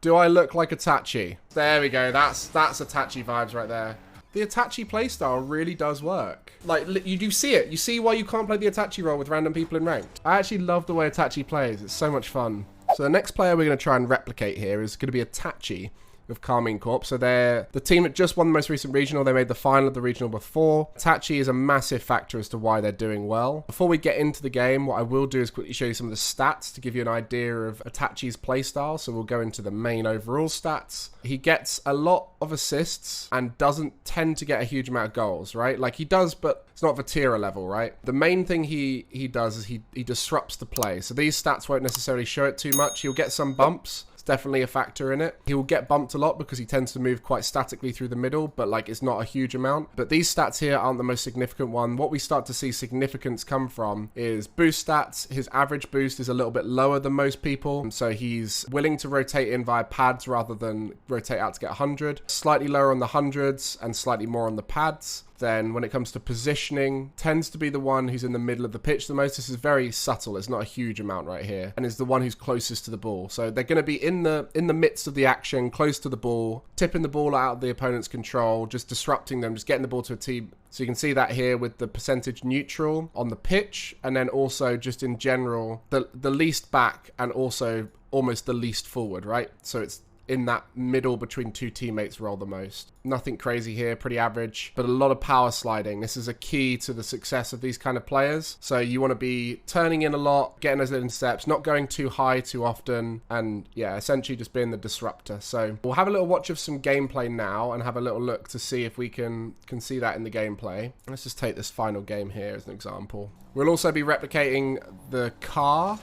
Do I look like Itachi? There we go. That's Itachi vibes right there. The Itachi playstyle really does work. Like, you do see it. You see why you can't play the Itachi role with random people in ranked. I actually love the way Itachi plays. It's so much fun. So the next player we're going to try and replicate here is going to be Itachi of KCorp. So they're the team that just won the most recent regional. They made the final of the regional before. Itachi is a massive factor as to why they're doing well. Before we get into the game, what I will do is quickly show you some of the stats to give you an idea of Itachi's playstyle. So we'll go into the main overall stats. He gets a lot of assists and doesn't tend to get a huge amount of goals, right? Like he does, but it's not Vatira level, right? The main thing he does is he disrupts the play. So these stats won't necessarily show it too much. He'll get some bumps. Definitely a factor in it. He will get bumped a lot because he tends to move quite statically through the middle, but like it's not a huge amount. But these stats here aren't the most significant one. What we start to see significance come from is boost stats. His average boost is a little bit lower than most people, so he's willing to rotate in via pads rather than rotate out to get 100. Slightly lower on the hundreds and slightly more on the pads. Then when it comes to positioning, tends to be the one who's in the middle of the pitch the most. This is very subtle. It's not a huge amount right here. And is the one who's closest to the ball. So they're going to be in the midst of the action, close to the ball, tipping the ball out of the opponent's control, just disrupting them, just getting the ball to a team. So you can see that here with the percentage neutral on the pitch. And then also just in general, the least back and also almost the least forward, right? So it's in that middle between two teammates role the most. Nothing crazy here, pretty average, but a lot of power sliding. This is a key to the success of these kind of players. So you want to be turning in a lot, getting those in steps, not going too high too often, and yeah, essentially just being the disruptor. So we'll have a little watch of some gameplay now and have a little look to see if we can see that in the gameplay. Let's just take this final game here as an example. We'll also be replicating the car.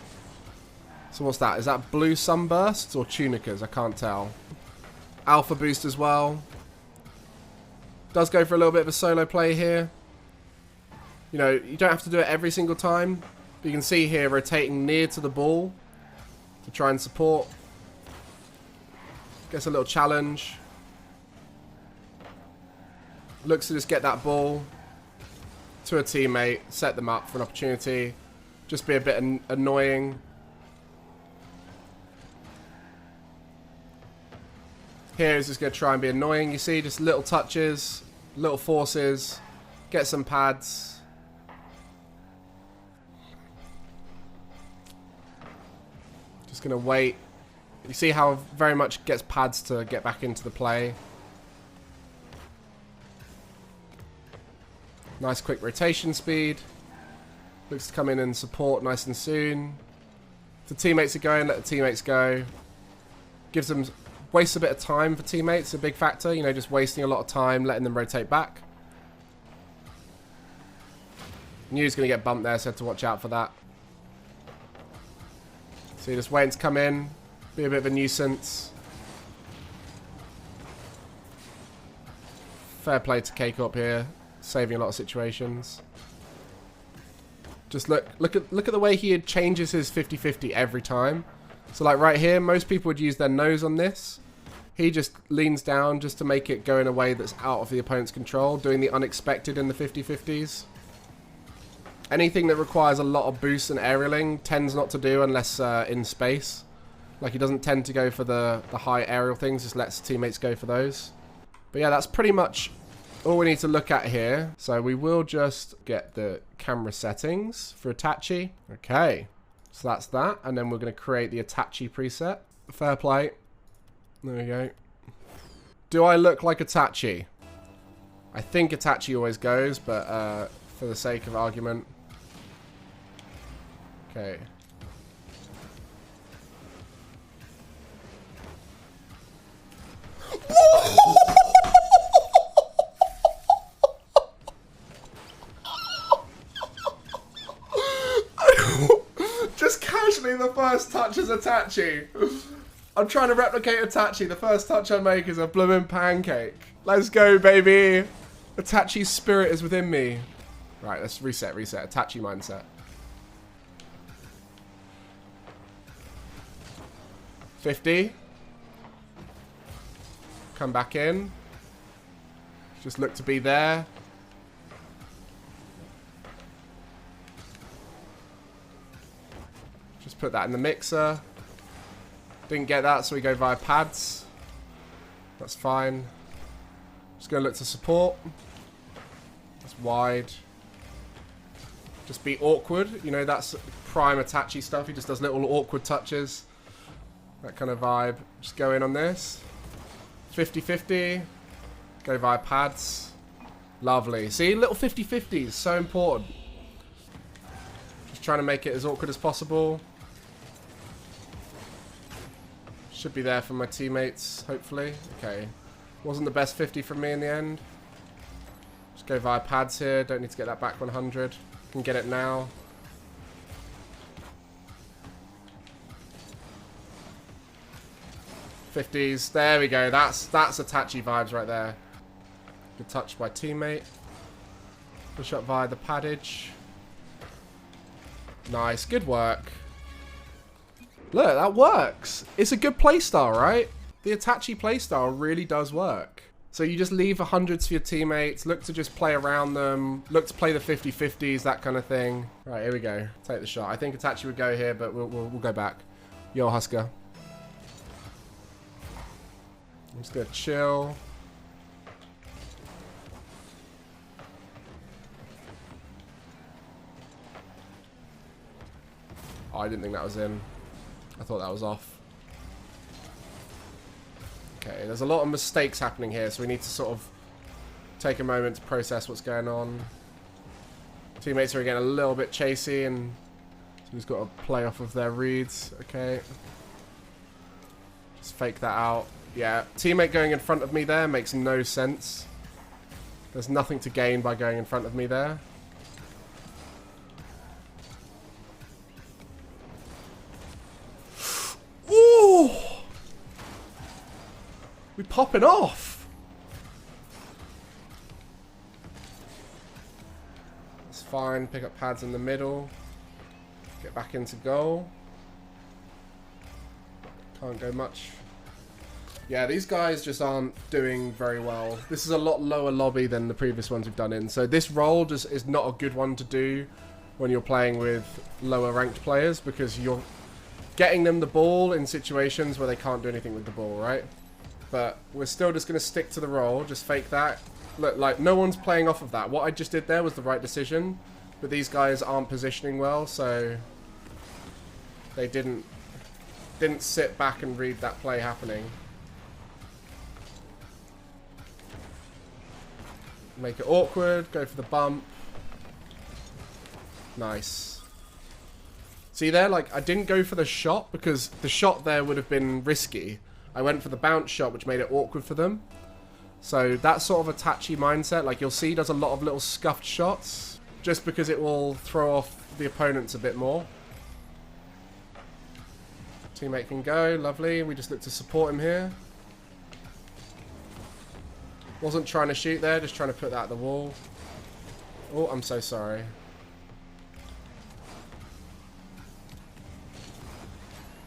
So what's that? Is that blue sunbursts or tunicas? I can't tell. Alpha boost as well. Does go for a little bit of a solo play here. You know, you don't have to do it every single time. But you can see here rotating near to the ball to try and support. Gets a little challenge. Looks to just get that ball to a teammate, set them up for an opportunity. Just be a bit annoying. Here is just going to try and be annoying. You see, just little touches, little forces, get some pads. Just going to wait. You see how very much gets pads to get back into the play. Nice quick rotation speed. Looks to come in and support nice and soon. If the teammates are going, let the teammates go. Gives them... Wastes a bit of time for teammates, a big factor. You know, just wasting a lot of time, letting them rotate back. Knew he was going to get bumped there, so I had to watch out for that. So you're just waiting to come in, be a bit of a nuisance. Fair play to KCorp here, saving a lot of situations. Just look at the way he changes his 50-50 every time. So like right here, most people would use their nose on this. He just leans down just to make it go in a way that's out of the opponent's control, doing the unexpected in the 50-50s. Anything that requires a lot of boost and aerialing tends not to do unless in space. Like he doesn't tend to go for the high aerial things, just lets teammates go for those. But yeah, that's pretty much all we need to look at here. So we will just get the camera settings for Itachi. Okay. So that's that, and then we're going to create the Itachi preset. Fair play. There we go. Do I look like Itachi? I think Itachi always goes, but for the sake of argument. Okay. Casually, the first touch is Itachi. I'm trying to replicate Itachi. The first touch I make is a bloomin' pancake. Let's go, baby. Itachi's spirit is within me. Right, let's reset. Itachi mindset. 50. Come back in. Just look to be there. Just put that in the mixer. Didn't get that, so we go via pads. That's fine. Just going to look to support. That's wide. Just be awkward. You know, that's prime Itachi stuff. He just does little awkward touches. That kind of vibe. Just go in on this. 50-50. Go via pads. Lovely. See, little 50-50 is so important. Just trying to make it as awkward as possible. Should be there for my teammates, hopefully. Okay. Wasn't the best 50 from me in the end. Just go via pads here. Don't need to get that back 100. Can get it now. '50s. There we go. That's Itachi vibes right there. Good touch by teammate. Push up via the paddage. Nice. Good work. Look, that works. It's a good playstyle, right? The Itachi playstyle really does work. So you just leave 100s for your teammates, look to just play around them, look to play the 50-50s, that kind of thing. Right, here we go. Take the shot. I think Itachi would go here, but we'll go back. Yo, Husker. I'm just going to chill. Oh, I didn't think that was in. I thought that was off. Okay, there's a lot of mistakes happening here, so we need to sort of take a moment to process what's going on. Teammates are getting a little bit chasey, and so we've got to play off of their reads. Okay. Just fake that out. Yeah, teammate going in front of me there makes no sense. There's nothing to gain by going in front of me there. Ooh! We're popping off. It's fine. Pick up pads in the middle. Get back into goal. Can't go much. Yeah, these guys just aren't doing very well. This is a lot lower lobby than the previous ones we've done in. So this role just is not a good one to do when you're playing with lower ranked players, because you're getting them the ball in situations where they can't do anything with the ball, right? But we're still just going to stick to the role. Just fake that. Look, like, no one's playing off of that. What I just did there was the right decision. But these guys aren't positioning well, so they didn't sit back and read that play happening. Make it awkward. Go for the bump. Nice. See there? Like, I didn't go for the shot because the shot there would have been risky. I went for the bounce shot, which made it awkward for them. So that sort of Itachi mindset, like you'll see, he does a lot of little scuffed shots just because it will throw off the opponents a bit more. Teammate can go. Lovely. We just look to support him here. Wasn't trying to shoot there, just trying to put that at the wall. Oh, I'm so sorry.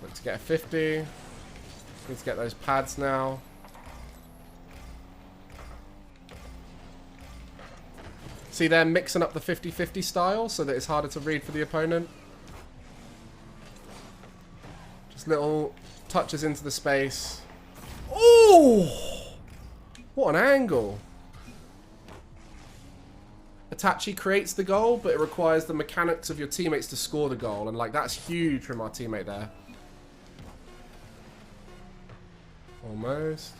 Look to get a 50. Need to get those pads now. See, they're mixing up the 50-50 style so that it's harder to read for the opponent. Just little touches into the space. Oh! What an angle. Itachi creates the goal, but it requires the mechanics of your teammates to score the goal. And, like, that's huge from our teammate there. Almost.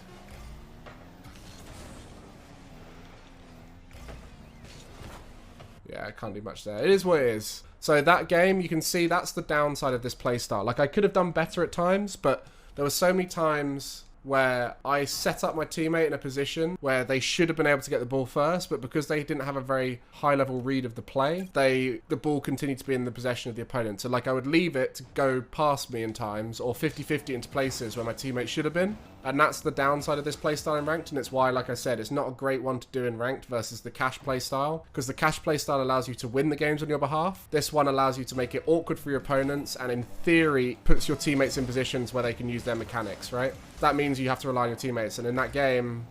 Yeah, I can't do much there. It is what it is. So that game, you can see that's the downside of this playstyle. Like, I could have done better at times, but there were so many times where I set up my teammate in a position where they should have been able to get the ball first, but because they didn't have a very high level read of the play, the ball continued to be in the possession of the opponent. So like I would leave it to go past me in times, or 50-50 into places where my teammate should have been. And that's the downside of this playstyle in ranked, and it's why, like I said, it's not a great one to do in ranked versus the cash playstyle, because the cash playstyle allows you to win the games on your behalf. This one allows you to make it awkward for your opponents, and in theory puts your teammates in positions where they can use their mechanics, right? That means you have to rely on your teammates, and in that game,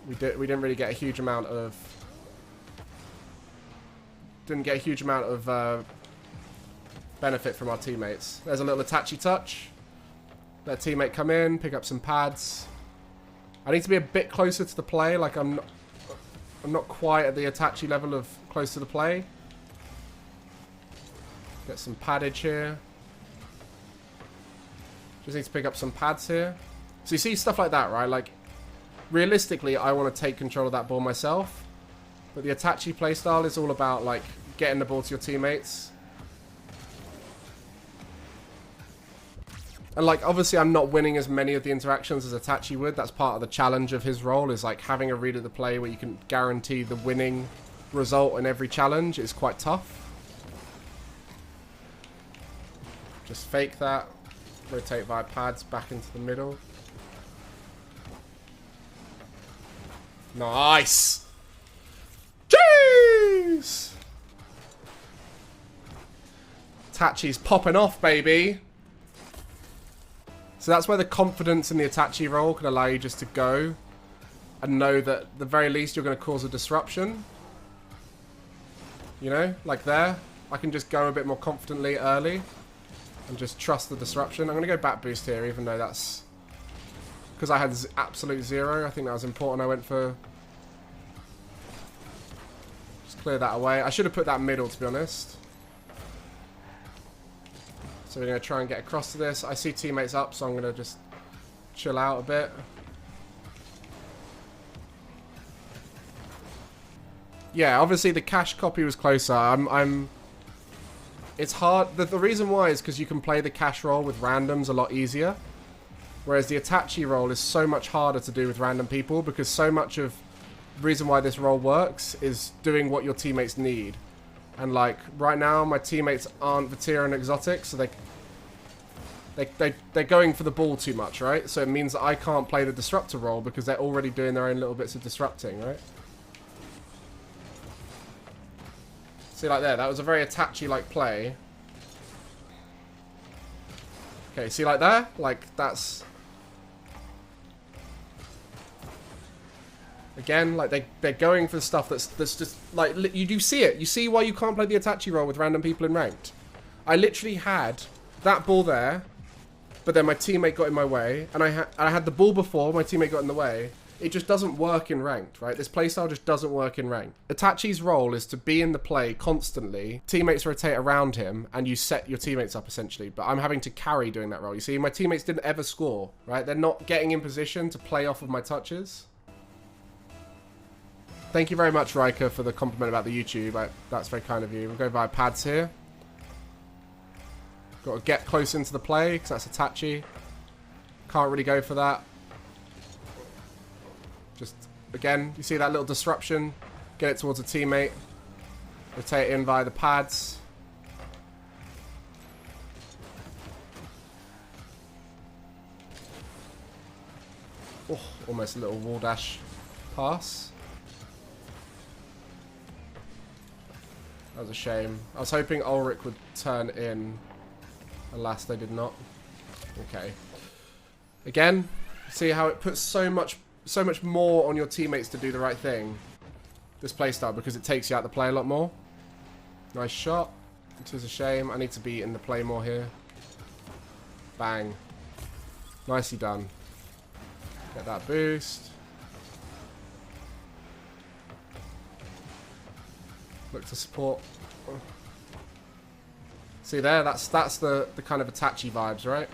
we didn't really get a huge amount of benefit from our teammates. There's a little Itachi touch. Let a teammate come in, pick up some pads. I need to be a bit closer to the play. Like I'm not quite at the Itachi level of close to the play. Get some paddage here. Just need to pick up some pads here. So you see stuff like that, right? Like, realistically, I want to take control of that ball myself. But the Itachi playstyle is all about, like, getting the ball to your teammates. And, like, obviously I'm not winning as many of the interactions as Itachi would. That's part of the challenge of his role, is, like, having a read of the play where you can guarantee the winning result in every challenge is quite tough. Just fake that. Rotate via pads back into the middle. Nice! Jeez! Itachi's popping off, baby. So that's where the confidence in the Itachi role can allow you just to go and know that at the very least you're going to cause a disruption. You know, like there. I can just go a bit more confidently early and just trust the disruption. I'm going to go back boost here, even though that's... because I had absolute zero. I think that was important. I went for... just clear that away. I should have put that middle, to be honest. So we're going to try and get across to this. I see teammates up, so I'm going to just chill out a bit. Yeah, obviously the cash copy was closer. It's hard. The reason why is because you can play the cash roll with randoms a lot easier. Whereas the Itachi roll is so much harder to do with random people, because so much of the reason why this roll works is doing what your teammates need. And like right now my teammates aren't Vatira and Exotic, so they're going for the ball too much, right? So it means that I can't play the Disruptor role because they're already doing their own little bits of disrupting, right? See, like there, that was a very Itachi-like play. Okay, see, like there? Like, that's... again, like, they're going for stuff that's just... like, you do see it. You see why you can't play the Itachi role with random people in ranked. I literally had that ball there, but then my teammate got in my way, and I had the ball before, my teammate got in the way. It just doesn't work in ranked, right? This playstyle just doesn't work in ranked. Itachi's role is to be in the play constantly. Teammates rotate around him, and you set your teammates up, essentially. But I'm having to carry doing that role. You see, my teammates didn't ever score, right? They're not getting in position to play off of my touches. Thank you very much, Riker, for the compliment about the YouTube. That's very kind of you. We'll go via pads here. Got to get close into the play, because that's Itachi. Can't really go for that. Just, again, you see that little disruption. Get it towards a teammate. Rotate in via the pads. Oh, almost a little wall dash pass. That was a shame. I was hoping Ulrich would turn in. Alas, they did not. Okay. Again, see how it puts so much more on your teammates to do the right thing. This playstyle, because it takes you out the play a lot more. Nice shot. It is a shame. I need to be in the play more here. Bang. Nicely done. Get that boost. Look to support. See there? That's the kind of Itachi vibes, right?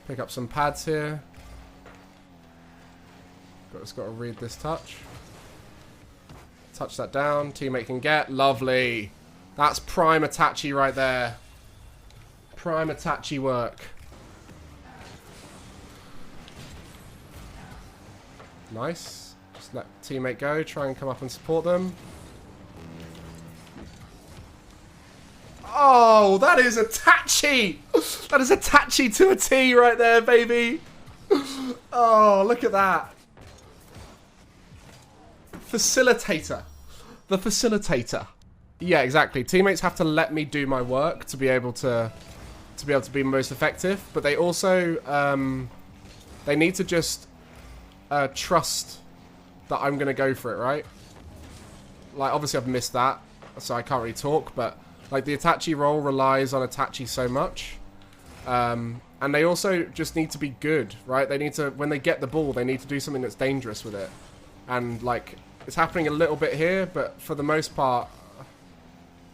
Pick up some pads here. Just got to read this touch. Touch that down. Teammate can get. Lovely. That's prime Itachi right there. Prime Itachi work. Nice. Just let teammate go. Try and come up and support them. Oh, that is Itachi! That is Itachi to a T right there, baby. Oh, look at that. Facilitator. The facilitator. Yeah, exactly. Teammates have to let me do my work to be able to be most effective, but they also they need to just trust that I'm gonna go for it, right? Like, obviously I've missed that. so I can't really talk, but like the Itachi role relies on Itachi so much. And they also just need to be good, right? They need to, when they get the ball, they need to do something that's dangerous with it. And like, it's happening a little bit here, but for the most part,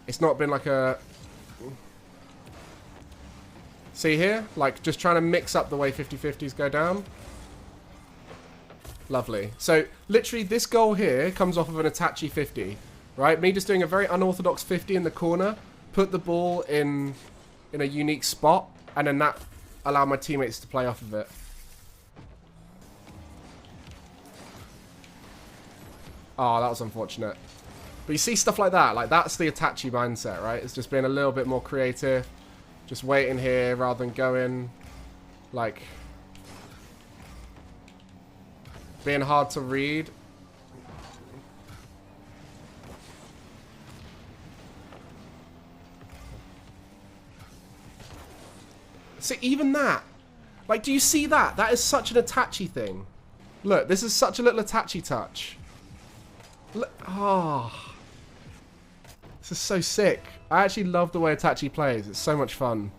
it's not been like a... See here? Like, just trying to mix up the way 50-50s go down. Lovely. So, literally, this goal here comes off of an Itachi 50, right? Me just doing a very unorthodox 50 in the corner, put the ball in a unique spot, and then that allowed my teammates to play off of it. Oh, that was unfortunate. But you see stuff like that. Like, that's the Itachi mindset, right? It's just being a little bit more creative. Just waiting here rather than going. Like, being hard to read. See, even that. Like, do you see that? That is such an Itachi thing. Look, this is such a little Itachi touch. Look, oh. This is so sick. I actually love the way Itachi plays. It's so much fun.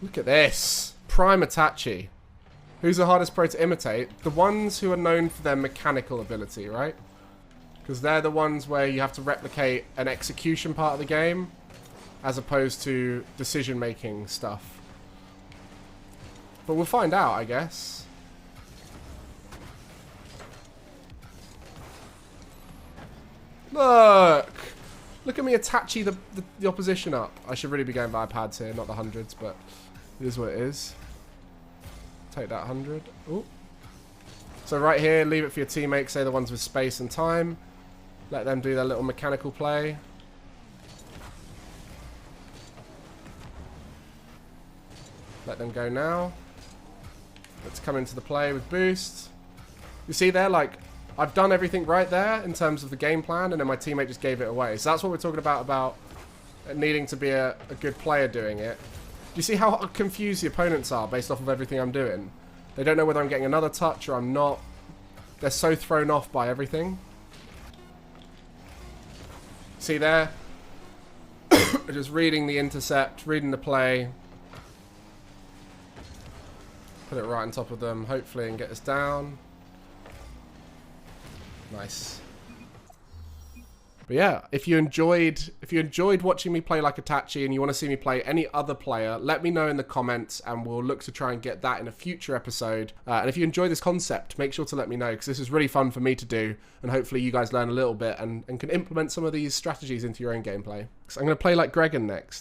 Look at this. Prime Itachi. Who's the hardest pro to imitate? The ones who are known for their mechanical ability, right? Because they're the ones where you have to replicate an execution part of the game, as opposed to decision-making stuff. But we'll find out, I guess. Look! Look at me Itachi the opposition up. I should really be going by pads here, not the hundreds, but it is what it is. Take that 100. Ooh. So right here, leave it for your teammates, say the ones with space and time. Let them do their little mechanical play. Let them go now. Let's come into the play with boost. You see there, like, I've done everything right there in terms of the game plan, and then my teammate just gave it away. So that's what we're talking about needing to be a good player doing it. Do you see how confused the opponents are based off of everything I'm doing? They don't know whether I'm getting another touch or I'm not. They're so thrown off by everything. See there? Just reading the intercept, reading the play. Put it right on top of them, hopefully, and get us down. Nice. But yeah, if you enjoyed watching me play like Itachi and you want to see me play any other player, let me know in the comments and we'll look to try and get that in a future episode. And if you enjoy this concept, make sure to let me know, because this is really fun for me to do, and hopefully you guys learn a little bit and can implement some of these strategies into your own gameplay. So I'm going to play like Gregan next.